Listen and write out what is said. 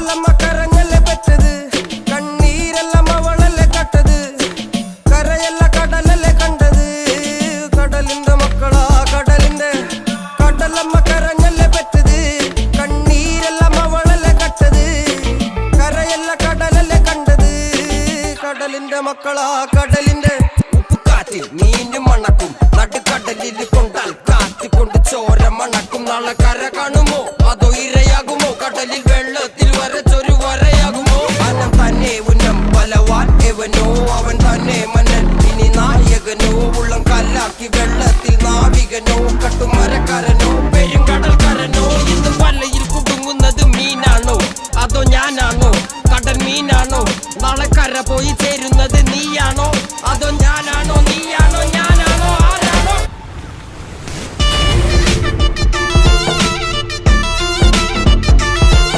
കടലമ്മ കരഞ്ഞല്ലേ പെറ്റത്, കണ്ണീരെല്ലാം അവളല്ലേ കട്ടത്, കരയല്ല കടലല്ലേ കണ്ടത്. കടലിന്റെ മക്കളാ കടലിന്റെ, കടലമ്മ കരഞ്ഞല്ലേ പെറ്റത്, കണ്ണീരെല്ലാം അവളല്ലേ കട്ടത്, കരയല്ല കടലല്ലേ കണ്ടത്. കടലിന്റെ മക്കളാ കടലിന്റെ. ഉപ്പുകാറ്റിൽ മീനും മണക്കും, നടുക്കടലിൽ കൊണ്ടാൽ കാറ്റിക്കൊണ്ട് ചോര മണക്കും. നാളെ കര കാണുമോ അതോ ഇരയാകുമോ, കടലിൽ വെള്ളത്തിൽ വരച്ചൊരു വരയാകുമോ. അനം തന്നെ ഉന്നം ബലവാൻ എവനോ, അവൻ തന്നെ മന്നൻ ഇനി നായകനോ. ഉള്ളം കല്ലാക്കി വെള്ളത്തിൽ നാവികനോ, കട്ടുമരക്കാരനോ പെരുങ്കടൽക്കാരനോ. ഇന്ന് വലയിൽ കുടുങ്ങുന്നത് മീനാണോ അതോ ഞാനാണോ, കടൽ മീനാണോ. നാളെ കര പോയി ചേരുന്നത് നീയാണോ അതോ ഞാനാണോ.